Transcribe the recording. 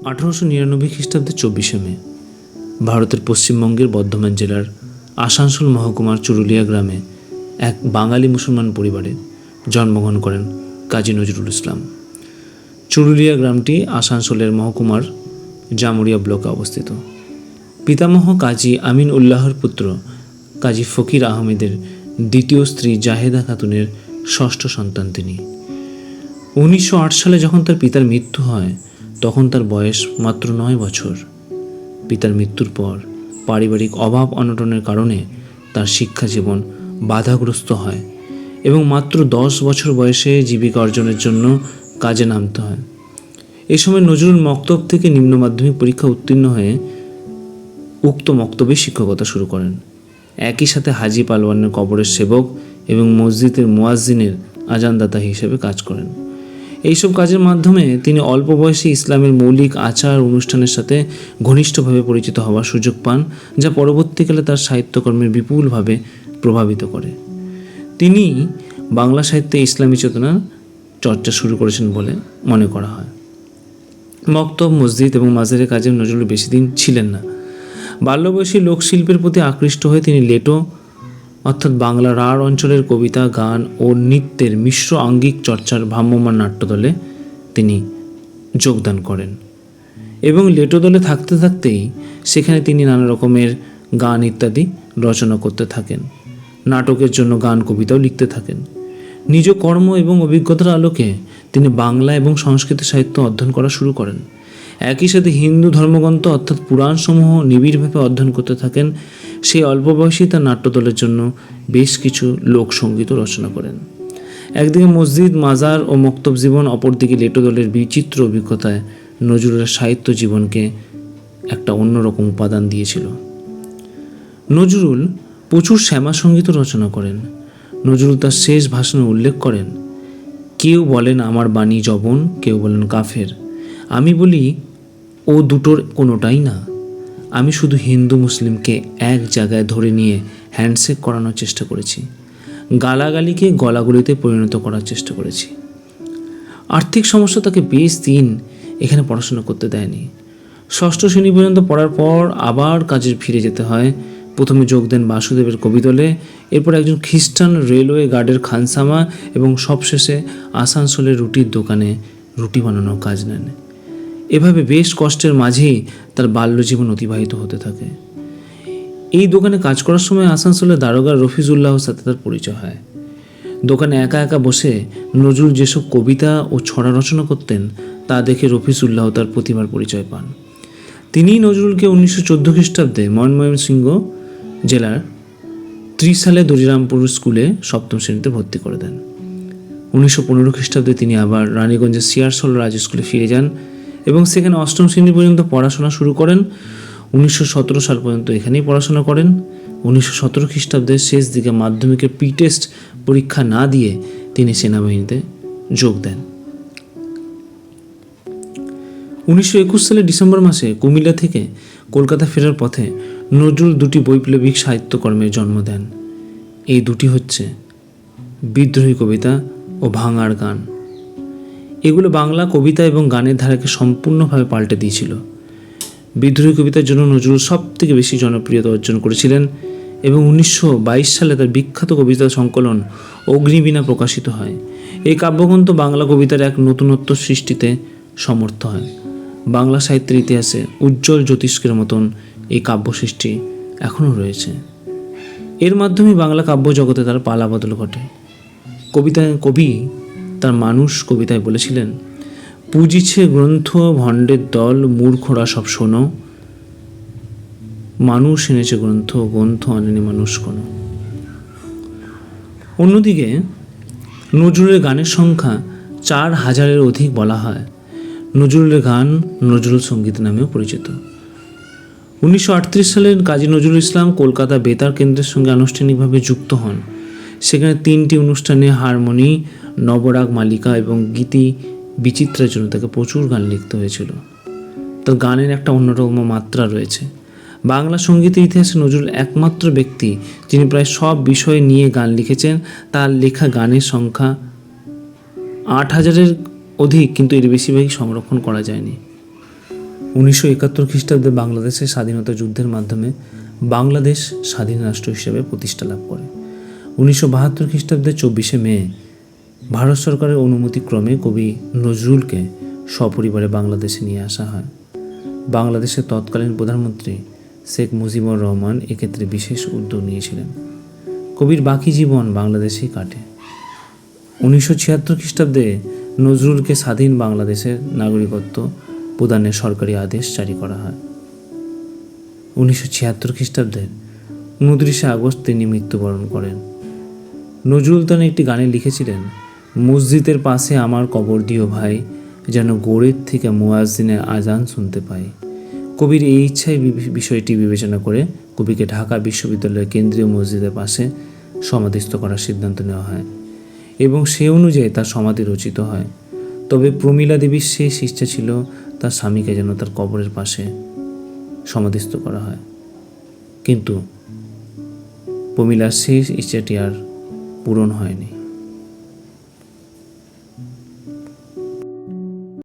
1899 খ্রিস্টাব্দে 24শে মে ভারতের পশ্চিমবঙ্গের বর্ধমান জেলার আসানসোল মহকুমার চুরুলিয়া গ্রামে এক বাঙালি মুসলমান পরিবারে জন্মগ্রহণ করেন কাজী নজরুল ইসলাম। চুরুলিয়া গ্রামটি আসানসোলের মহকুমার জামুরিয়া ব্লকে অবস্থিত। পিতামহ কাজী আমিন উল্লাহর পুত্র কাজী ফকির আহমেদের দ্বিতীয় স্ত্রী জাহেদা খাতুনের ষষ্ঠ সন্তান তিনি। 1908 সালে যখন তার পিতার মৃত্যু হয় তখন তার বয়স মাত্র 9 বছর। পিতার মৃত্যুর পর পারিবারিক অভাব অনটনের কারণে তার শিক্ষা জীবন বাধাগ্রস্ত হয় এবং মাত্র 10 বছর বয়সে জীবিকা অর্জনের জন্য কাজে নামতে হয়। এই সময় নজরুল মক্তব থেকে নিম্ন মাধ্যমিক পরীক্ষা উত্তীর্ণ হয়ে উক্ত মক্তবে শিক্ষকতা শুরু করেন। একই সাথে হাজি পালোয়ানের কবরের সেবক এবং মসজিদের মুয়াজ্জিনের আজানদাতা হিসেবে কাজ করেন। এইসব কাজের মাধ্যমে তিনি অল্প বয়সে ইসলামের মৌলিক আচার অনুষ্ঠানের সাথে ঘনিষ্ঠভাবে পরিচিত হওয়ার সুযোগ পান, যা পরবর্তীকালে তার সাহিত্যকর্মের বিপুলভাবে প্রভাবিত করে। তিনি বাংলা সাহিত্যে ইসলামী চেতনার চর্চা শুরু করেছেন বলে মনে করা হয়। মক্তব, মসজিদ এবং মাজারের কাজে নজরুল বেশি দিন ছিলেন না। বাল্য বয়সী লোকশিল্পের প্রতি আকৃষ্ট হয়ে তিনি লেটো অর্থাৎ বাংলা রাঢ় অঞ্চলের কবিতা, গান ও নৃত্যের মিশ্র আঙ্গিক চর্চার ভ্রাম্যমাণ নাট্যদলে তিনি যোগদান করেন এবং লেটো দলে থাকতে থাকতেই সেখানে তিনি নানা রকমের গান ইত্যাদি রচনা করতে থাকেন। নাটকের জন্য গান, কবিতাও লিখতে থাকেন। নিজ কর্ম এবং অভিজ্ঞতার আলোকে তিনি বাংলা এবং সংস্কৃত সাহিত্য অধ্যয়ন করা শুরু করেন। একই সাথে হিন্দু ধর্মগ্রন্থ অর্থাৎ পুরাণসমূহ নিবিড়ভাবে অধ্যয়ন করতে থাকেন। সেই অল্প বয়সী তার নাট্যদলের জন্য বেশ কিছু লোকসঙ্গীতও রচনা করেন। একদিকে মসজিদ, মাজার ও মক্তব জীবন, অপরদিকে লেটো দলের বিচিত্র অভিজ্ঞতায় নজরুলের সাহিত্য জীবনকে একটা অন্যরকম উপাদান দিয়েছিল। নজরুল প্রচুর শ্যামা সঙ্গীতও রচনা করেন। নজরুল তার শেষ ভাষণে উল্লেখ করেন, কেউ বলেন আমার বাণী জবন, কেউ বলেন কাফের। আমি বলি ও দুটোর কোনোটাই না। আমি শুধু হিন্দু মুসলিমকে এক জায়গায় ধরে নিয়ে হ্যান্ডশেক করানোর চেষ্টা করেছি, গালাগালিকে গলাগুলিতে পরিণত করার চেষ্টা করেছি। আর্থিক সমস্যা তাকে বেশ দিন এখানে পড়াশোনা করতে দেয়নি। 6ষ্ঠ শ্রেণী পর্যন্ত পড়ার পর আবার কাজে ফিরে যেতে হয়। প্রথমে যোগ দেন বাসুদেবের কবিদলে, এরপর একজন খ্রিস্টান রেলওয়ে গার্ডের খানসামা এবং সবশেষে আসানসোলের রুটির দোকানে রুটি বানানোর কাজ নেন। এভাবে বেশ কষ্টের মাঝেই তার বাল্যজীবন অতিবাহিত হতে থাকে। এই দোকানে কাজ করার সময় আসানসোলের দারোগা রফিজুল্লাহর সাথে তার পরিচয় হয়। দোকানে একা একা বসে নজরুল যেসব কবিতা ও ছড়া রচনা করতেন তা দেখে রফিজুল্লাহ তার প্রতিভার পরিচয় পান। তিনিই নজরুলকে 1914 খ্রিস্টাব্দে ময়মনসিংহ জেলার ত্রিশালে দরিরামপুর স্কুলে 7ম শ্রেণীতে ভর্তি করে দেন। 1915 খ্রিস্টাব্দে তিনি আবার রানীগঞ্জের সিয়ারসল রাজ স্কুলে ফিরে যান এবং সেখানে 8ম শ্রেণী পর্যন্ত পড়াশোনা শুরু করেন। 1917 সাল পর্যন্ত এখানেই পড়াশোনা করেন। 1917 খ্রিস্টাব্দের শেষ দিকে মাধ্যমিকের প্রি-টেস্ট পরীক্ষা না দিয়ে তিনি সেনাবাহিনীতে যোগ দেন। 1921 সালের ডিসেম্বর মাসে কুমিল্লা থেকে কলকাতা ফেরার পথে নজরুল দুটি বৈপ্লবিক সাহিত্যকর্মের জন্ম দেন। এই দুটি হচ্ছে বিদ্রোহী কবিতা ও ভাঙাড় গান। এগুলো বাংলা কবিতা এবং গানের ধারাকে সম্পূর্ণভাবে পাল্টে দিয়েছিল। বিদ্রোহী কবিতার জন্য নজরুল সবথেকে বেশি জনপ্রিয়তা অর্জন করেছিলেন এবং 1922 সালে তার বিখ্যাত কবিতা সংকলন অগ্নিবীণা প্রকাশিত হয়। এই কাব্যগ্রন্থ বাংলা কবিতার এক নতুনত্ব সৃষ্টিতে সমর্থ হয়। বাংলা সাহিত্যের ইতিহাসে উজ্জ্বল জ্যোতিষ্কের মতন এই কাব্য সৃষ্টি এখনও রয়েছে। এর মাধ্যমে বাংলা কাব্য জগতে তার পালাবদল ঘটে। কবি তার মানুষ কবিতায় বলেছিলেন, পুজিছে গ্রন্থ ভণ্ডের দল, মূর্খরা সব শোনো, মানুষ এনেছে গ্রন্থ, গ্রন্থ আনেনি মানুষ কোনো। অন্যদিকে নজরুলের গানের সংখ্যা 4000-এর অধিক বলা হয়। নজরুলের গান নজরুল সঙ্গীত নামেও পরিচিত। 1938 সালের কাজী নজরুল ইসলাম কলকাতা বেতার কেন্দ্রের সঙ্গে আনুষ্ঠানিকভাবে যুক্ত হন। সেখানে 3টি অনুষ্ঠানে হারমোনি, নবরাগ মালিকা এবং গীতি বিচিত্রার জন্য তাকে প্রচুর গান লিখতে হয়েছিল। তার গানের একটা অন্যরকম মাত্রা রয়েছে। বাংলা সঙ্গীতের ইতিহাসে নজরুল একমাত্র ব্যক্তি যিনি প্রায় সব বিষয় নিয়ে গান লিখেছেন। তার লেখা গানের সংখ্যা 8000-এর অধিক, কিন্তু এর বেশিরভাগই সংরক্ষণ করা যায়নি। 1971 খ্রিস্টাব্দে বাংলাদেশের স্বাধীনতা যুদ্ধের মাধ্যমে বাংলাদেশ স্বাধীন রাষ্ট্র হিসেবে প্রতিষ্ঠা লাভ করে। 1972 খ্রিস্টাব্দে 24শে মে ভারত সরকারের অনুমতিক্রমে কবি নজরুলকে সপরিবারে বাংলাদেশে নিয়ে আসা হয়। বাংলাদেশের তৎকালীন প্রধানমন্ত্রী শেখ মুজিবুর রহমান এক্ষেত্রে বিশেষ উদ্যোগ নিয়েছিলেন। কবির বাকি জীবন বাংলাদেশেই কাটে। 1976 খ্রিস্টাব্দে নজরুলকে স্বাধীন বাংলাদেশের নাগরিকত্ব প্রদানের সরকারি আদেশ জারি করা হয়। 1976 খ্রিস্টাব্দের 29শে আগস্ট তিনি মৃত্যুবরণ করেন। নজরুল তার একটি গানে লিখেছিলেন, মসজিদের পাশে আমার কবর দিও ভাই, যেন গোড়ের থেকে মুয়াজ্জিনের আজান শুনতে পাই। কবির এই ইচ্ছায় বিষয়টি বিবেচনা করে কবিকে ঢাকা বিশ্ববিদ্যালয়ের কেন্দ্রীয় মসজিদের পাশে সমাধিস্থ করার সিদ্ধান্ত নেওয়া হয় এবং সে অনুযায়ী তার সমাধি রচিত হয়। তবে প্রমীলা দেবীর শেষ ইচ্ছা ছিল তার স্বামীকে যেন তার কবরের পাশে সমাধিস্থ করা হয়, কিন্তু প্রমীলার শেষ ইচ্ছাটি আর পূরণ হয়নি।